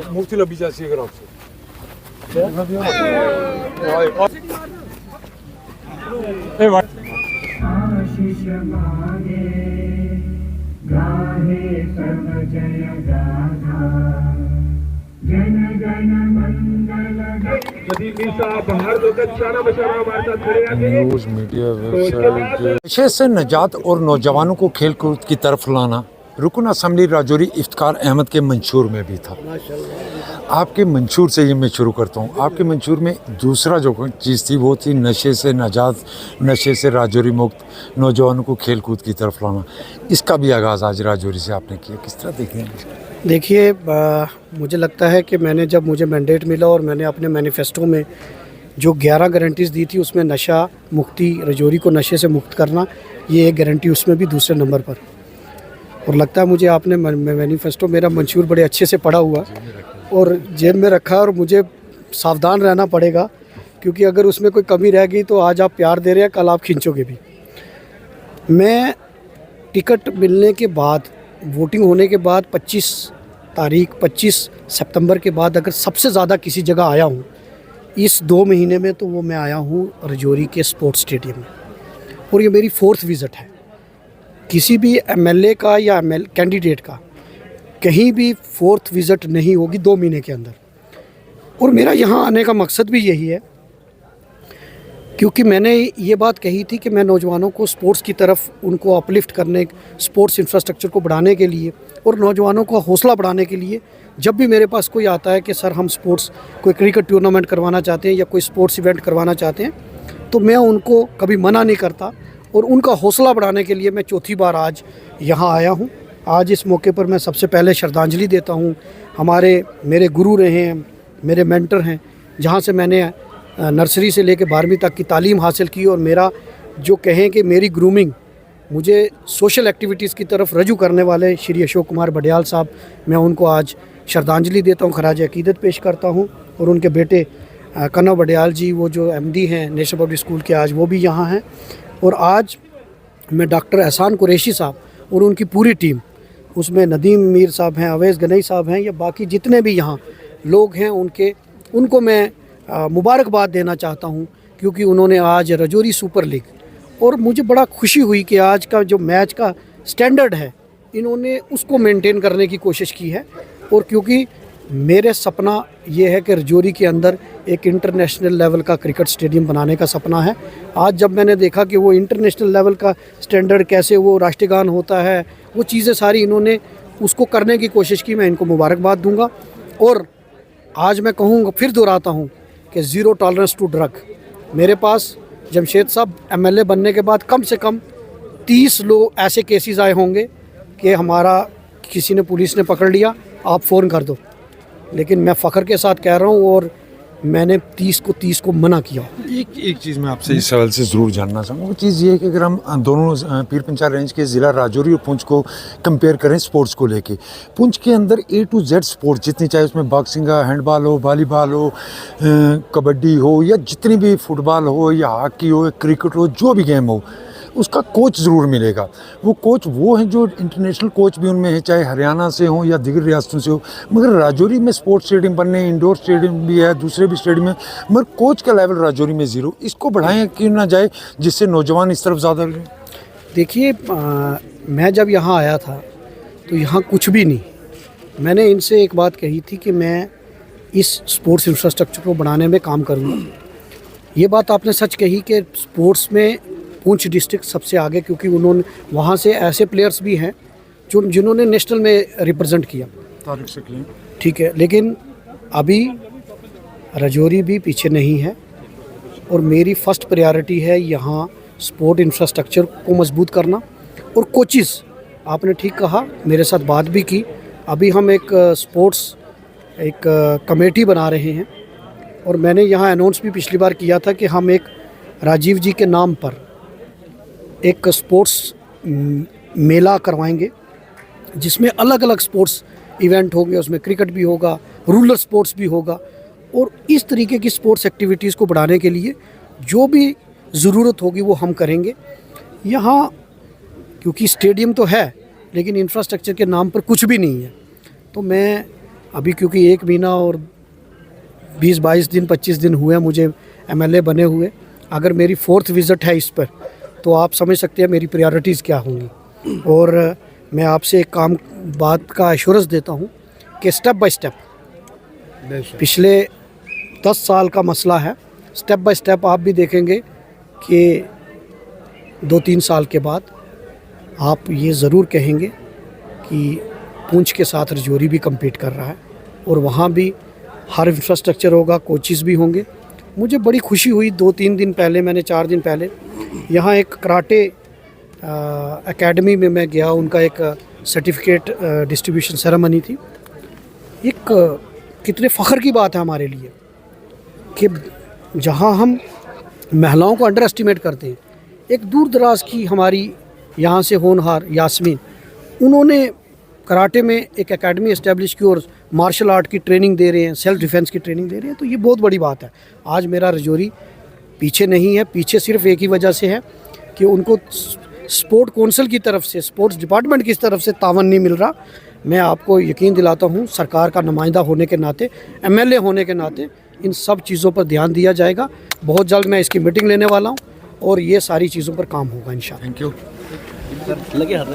Multi la bija si grazie. Eyvah. News media website नशे से निजात और नौजवानों को खेल कूद की तरफ लाना रुकन असम्बली राजौरी इफ्तिकार अहमद के मंशूर में भी था। आपके मंशूर से ये मैं शुरू करता हूँ। आपके मंशूर में दूसरा जो चीज़ थी वो थी नशे से निजात, नशे से राजौरी मुक्त, नौजवानों को खेल कूद की तरफ लाना। इसका भी आगाज़ आज राजौरी से आपने किया, किस तरह देखेंगे? देखिए, मुझे लगता है कि मैंने जब मुझे मैंडेट मिला और मैंने अपने मैनिफेस्टो में जो 11 गारंटीज़ दी थी उसमें नशा मुक्ति, राजौरी को नशे से मुक्त करना, ये एक गारंटी उसमें भी दूसरे नंबर पर। और लगता है मुझे आपने मैनिफेस्टो मेरा मंशूर बड़े अच्छे से पढ़ा हुआ और जेब में रखा, और मुझे सावधान रहना पड़ेगा क्योंकि अगर उसमें कोई कमी रह गई तो आज आप प्यार दे रहे हैं, कल आप खींचोगे भी। मैं टिकट मिलने के बाद, वोटिंग होने के बाद 25 सितंबर के बाद अगर सबसे ज़्यादा किसी जगह आया हूँ इस 2 महीने में, तो वो मैं आया हूँ राजौरी के स्पोर्ट्स स्टेडियम में, और ये मेरी 4th विज़िट है। किसी भी एमएलए का या कैंडिडेट का कहीं भी 4th विज़िट नहीं होगी 2 महीने के अंदर। और मेरा यहाँ आने का मकसद भी यही है क्योंकि मैंने ये बात कही थी कि मैं नौजवानों को स्पोर्ट्स की तरफ उनको अपलिफ्ट करने, स्पोर्ट्स इंफ्रास्ट्रक्चर को बढ़ाने के लिए और नौजवानों का हौसला बढ़ाने के लिए, जब भी मेरे पास कोई आता है कि सर हम स्पोर्ट्स, कोई क्रिकेट टूर्नामेंट करवाना चाहते हैं या कोई स्पोर्ट्स इवेंट करवाना चाहते हैं, तो मैं उनको कभी मना नहीं करता और उनका हौसला बढ़ाने के लिए मैं 4थी बार आज यहाँ आया हूँ। आज इस मौके पर मैं सबसे पहले श्रद्धांजलि देता हूँ मेरे गुरु रहे हैं, मेरे मेंटर हैं, जहाँ से मैंने नर्सरी से लेकर 12वीं तक की तालीम हासिल की, और मेरा जो कहें कि मेरी ग्रूमिंग मुझे सोशल एक्टिविटीज़ की तरफ रजू करने वाले श्री अशोक कुमार बडियाल साहब, मैं उनको आज श्रद्धांजलि देता हूँ, खराज अकीदत पेश करता हूँ। और उनके बेटे कन्नव बडियाल जी, वो जो MD हैं नेशनल पब्लिक स्कूल के, आज वो भी यहाँ हैं। और आज मैं डॉक्टर एहसान कुरैशी साहब और उनकी पूरी टीम, उसमें नदीम मीर साहब हैं, अवैस गनई साहब हैं, या बाकी जितने भी यहाँ लोग हैं, उनको मैं मुबारकबाद देना चाहता हूँ क्योंकि उन्होंने आज राजौरी सुपर लीग, और मुझे बड़ा खुशी हुई कि आज का जो मैच का स्टैंडर्ड है इन्होंने उसको मेंटेन करने की कोशिश की है। और क्योंकि मेरे सपना ये है कि राजौरी के अंदर एक इंटरनेशनल लेवल का क्रिकेट स्टेडियम बनाने का सपना है। आज जब मैंने देखा कि वो इंटरनेशनल लेवल का स्टैंडर्ड कैसे वो राष्ट्रगान होता है, वो चीज़ें सारी इन्होंने उसको करने की कोशिश की, मैं इनको मुबारकबाद दूंगा। और आज मैं कहूँगा, फिर दोहराता हूँ कि ज़ीरो टॉलरेंस टू ड्रग। मेरे पास जमशेद साहब MLA बनने के बाद कम से कम 30 लोग ऐसे केसेस आए होंगे कि हमारा किसी ने, पुलिस ने पकड़ लिया, आप फ़ोन कर दो, लेकिन मैं फ़ख्र के साथ कह रहा हूँ और मैंने 30 को मना किया। एक चीज़ मैं आपसे इस सवाल से ज़रूर जानना चाहूँगा। वो चीज़ ये है कि अगर हम दोनों पीर पंचाल रेंज के ज़िला राजौरी और पुंछ को कंपेयर करें स्पोर्ट्स को लेके, पुंछ के अंदर A to Z स्पोर्ट्स जितनी, चाहे उसमें बॉक्सिंग हो, हैंडबॉल हो, वॉलीबॉल हो, कबड्डी हो, या जितनी भी फुटबॉल हो या हॉकी हो, क्रिकेट हो, जो भी गेम हो, उसका कोच ज़रूर मिलेगा। वो कोच वो हैं जो इंटरनेशनल कोच भी उनमें है, चाहे हरियाणा से हो या दिगर रियासतों से हो। मगर राजौरी में स्पोर्ट्स स्टेडियम बनने, इंडोर स्टेडियम भी है, दूसरे भी स्टेडियम है, मगर कोच का लेवल राजौरी में ज़ीरो। इसको बढ़ाएं क्यों ना जाए जिससे नौजवान इस तरफ ज़्यादा लें? देखिए, मैं जब यहाँ आया था तो यहाँ कुछ भी नहीं। मैंने इनसे एक बात कही थी कि मैं इस स्पोर्ट्स इंफ्रास्ट्रक्चर को बढ़ाने में काम करूँगा। ये बात आपने सच कही कि स्पोर्ट्स में पुंछ डिस्ट्रिक्ट सबसे आगे, क्योंकि उन्होंने वहाँ से ऐसे प्लेयर्स भी हैं जिन्होंने नेशनल में रिप्रेजेंट किया। ठीक है, लेकिन अभी राजौरी भी पीछे नहीं है, और मेरी फर्स्ट प्रायोरिटी है यहाँ स्पोर्ट इंफ्रास्ट्रक्चर को मजबूत करना। और कोचिज़, आपने ठीक कहा, मेरे साथ बात भी की। अभी हम एक स्पोर्ट्स कमेटी बना रहे हैं, और मैंने यहाँ अनाउंस भी पिछली बार किया था कि हम एक राजीव जी के नाम पर एक स्पोर्ट्स मेला करवाएंगे जिसमें अलग अलग स्पोर्ट्स इवेंट होंगे, उसमें क्रिकेट भी होगा, रूरल स्पोर्ट्स भी होगा, और इस तरीके की स्पोर्ट्स एक्टिविटीज़ को बढ़ाने के लिए जो भी ज़रूरत होगी वो हम करेंगे। यहाँ क्योंकि स्टेडियम तो है लेकिन इंफ्रास्ट्रक्चर के नाम पर कुछ भी नहीं है। तो मैं अभी क्योंकि 1 महीना और 20-22 दिन 25 दिन हुए मुझे MLA बने हुए, अगर मेरी 4th विज़िट है इस पर, तो आप समझ सकते हैं मेरी प्रायोरिटीज़ क्या होंगी। और मैं आपसे एक बात का एश्योरेंस देता हूँ कि स्टेप बाय स्टेप, पिछले 10 साल का मसला है, स्टेप बाय स्टेप आप भी देखेंगे कि 2-3 साल के बाद आप ये ज़रूर कहेंगे कि पुंछ के साथ रजौरी भी कम्पीट कर रहा है और वहाँ भी हर इंफ्रास्ट्रक्चर होगा, कोचेज़ भी होंगे। मुझे बड़ी खुशी हुई 2-3 दिन पहले, मैंने 4 दिन पहले यहाँ एक कराटे एकेडमी में मैं गया, उनका एक सर्टिफिकेट डिस्ट्रीब्यूशन सेरेमनी थी। एक कितने फ़ख्र की बात है हमारे लिए कि जहाँ हम महिलाओं को अंडर एस्टिमेट करते हैं, एक दूर दराज की हमारी यहाँ से होनहार यास्मीन, उन्होंने कराटे में एक एकेडमी इस्टेब्लिश की और मार्शल आर्ट की ट्रेनिंग दे रहे हैं, सेल्फ डिफेंस की ट्रेनिंग दे रहे हैं। तो ये बहुत बड़ी बात है। आज मेरा रजौरी पीछे नहीं है, पीछे सिर्फ एक ही वजह से है कि उनको स्पोर्ट काउंसिल की तरफ से, स्पोर्ट्स डिपार्टमेंट की तरफ से तावन नहीं मिल रहा। मैं आपको यकीन दिलाता हूँ, सरकार का नुमाइंदा होने के नाते, MLA होने के नाते इन सब चीज़ों पर ध्यान दिया जाएगा। बहुत जल्द मैं इसकी मीटिंग लेने वाला हूँ और ये सारी चीज़ों पर काम होगा इंशाअल्लाह। Thank you.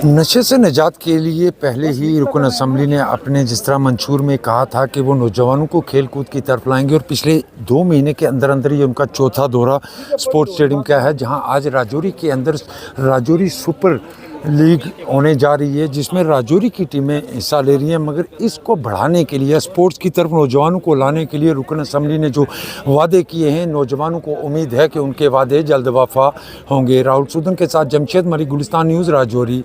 नशे से निजात के लिए पहले ही रुकन असम्बली ने अपने जिस तरह मंशूर में कहा था कि वो नौजवानों को खेल कूद की तरफ लाएंगे, और पिछले 2 महीने के अंदर अंदर ये उनका चौथा दौरा स्पोर्ट्स स्टेडियम का है, जहां आज राजौरी के अंदर राजौरी सुपर लीग होने जा रही है, जिसमें राजौरी की टीमें हिस्सा ले रही हैं। मगर इसको बढ़ाने के लिए, स्पोर्ट्स की तरफ नौजवानों को लाने के लिए रुकन असम्बली ने जो वादे किए हैं, नौजवानों को उम्मीद है कि उनके वादे जल्द वफा होंगे। राहुल सूदन के साथ जमशेद मरी, गुलिस्तान न्यूज़, राजौरी।